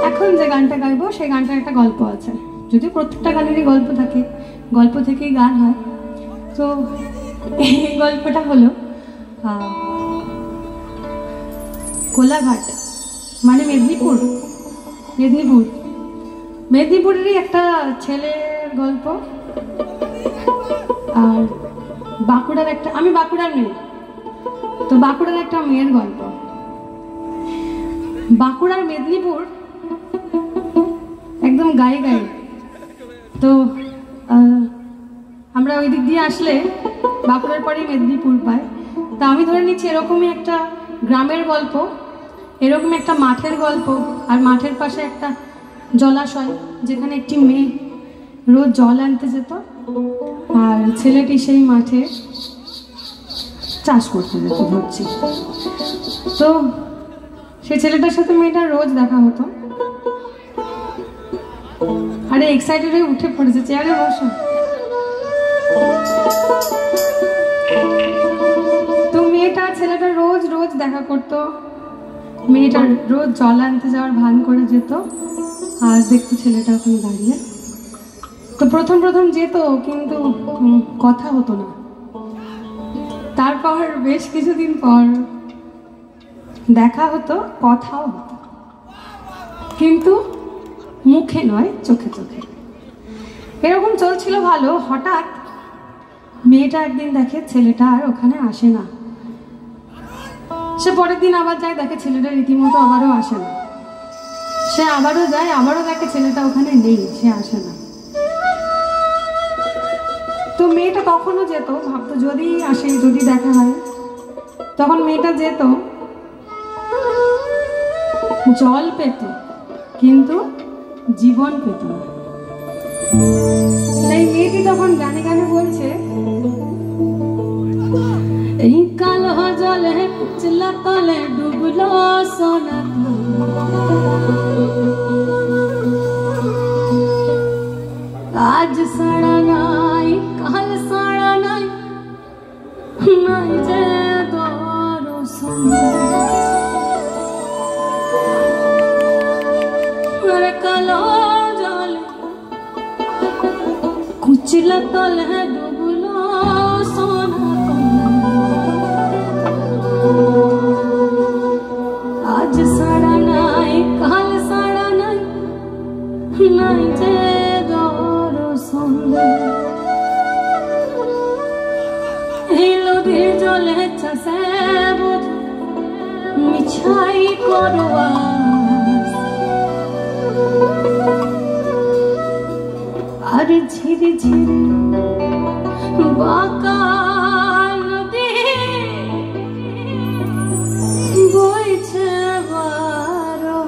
এখন যে গানটা গাইবো সেই গানটার একটা গল্প আছে, যদিও প্রত্যেকটা গানেরই গল্প থাকে, গল্প থেকেই গান হয়। তো এই গল্পটা হলো কোলাঘাট মানে মেদিনীপুরেরই একটা ছেলের গল্প। আর বাঁকুড়ার একটা, আমি বাঁকুড়ার মেয়ে, তো বাঁকুড়ার একটা মেয়ের গল্প। বাঁকুড়ার মেদিনীপুর একদম গায়ে গায়ে। তো আমরা ওই দিক দিয়ে আসলে বাঁকুড়ার পরেই মেদিনীপুর পাই। তা আমি ধরে নিচ্ছি এরকমই একটা গ্রামের গল্প, এরকম একটা মাঠের গল্প, আর মাঠের পাশে একটা জলাশয় যেখানে একটি মেয়ে রোজ জল আনতে যেত, আর ছেলেটি সেই মাঠে চাষ করতে যেত ধরছি। তো সেই ছেলেটার সাথে মেয়েটার রোজ দেখা হতো। আরে এক্সাইটেড হয়ে উঠে পড়েছে, চেয়ারে বসো। তো মেয়েটা ছেলেটা রোজ রোজ দেখা করতো, মেয়েটা রোজ জল আনতে যাওয়ার ভান করে যেত, আর দেখতো ছেলেটা ওখানে দাঁড়িয়ে। তো প্রথম যেত, কিন্তু কথা হতো না। তারপর বেশ কিছুদিন পর দেখা হতো, কথাও হতো, কিন্তু মুখে নয়, চোখে চোখে। এরকম চলছিল ভালো। হঠাৎ মেয়েটা একদিন দেখে ছেলেটা আর ওখানে আসে না। সে পরের দিন আবার যায়, দেখে ছেলেটা রীতিমতো আবারও আসে না। সে আবারও যায়, আবারও দেখে ছেলেটা ওখানে নেই, সে আসে না। তো মেয়েটা তখনও যেত, ভাবতো যদি আসে, যদি দেখা হয়। তখন মেয়েটা যেত, জল পেত কিন্তু জীবন পেত না। তাই মেয়েটি তখন গানে গানে বলছে, এই কালো জলে কুচলা তলে ডুবলো সোনা, আজ সাড়া নাই কাল সাড়া নাই, নাই যে দর্শন। কালো জলে কুচলা তলে ডুবলো সোনা, আজ সাড়া নাই কাল সাড়া নাই, নাই যে দর্শন। এই নদীর জলে চাষে বোধ মিছাই করোয়া, আর ঝিরি ঝিরি বাঁকা নদী বইছে বারো।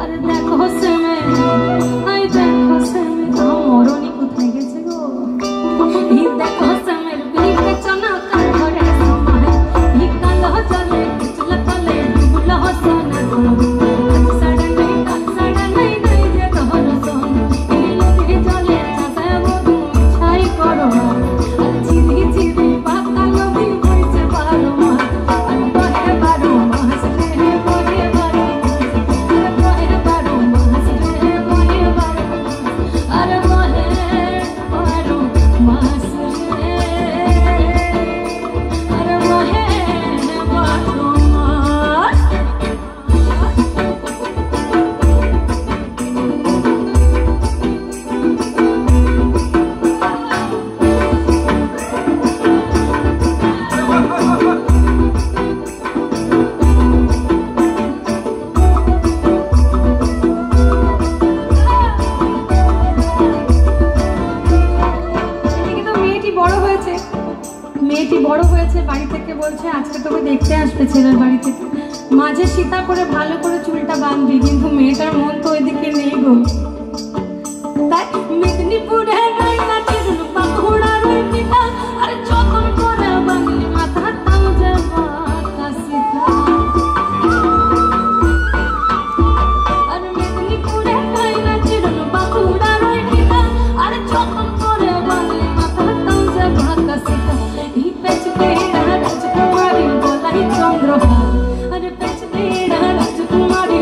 अरे देखो से বাড়ি থেকে বলছে আজকে তোকে দেখতে আসবে ছেলের বাড়ি থেকে, মাঝে সীতা করে ভালো করে চুলটা বাঁধবি, কিন্তু মেয়েটার মন তো ওইদিকে নেই গো। তাই মেদিনীপুরে নাই না চিরুল বাঁকুড়ার ওই পিতা, আর যখন করে বাঙালি মাথা তাও যে মাথা সীতা। আর মেদিনীপুরে নাই না চিরুল বাঁকুড়ার ওই পিতা, আর যখন করে বাঙালি মাথা তাও যে মাথা সীতা। এই পেছ বেড়া রাজকুমারী বলাই চন্দ্রহার, আরে পেছ বেড়া রাজকুমারী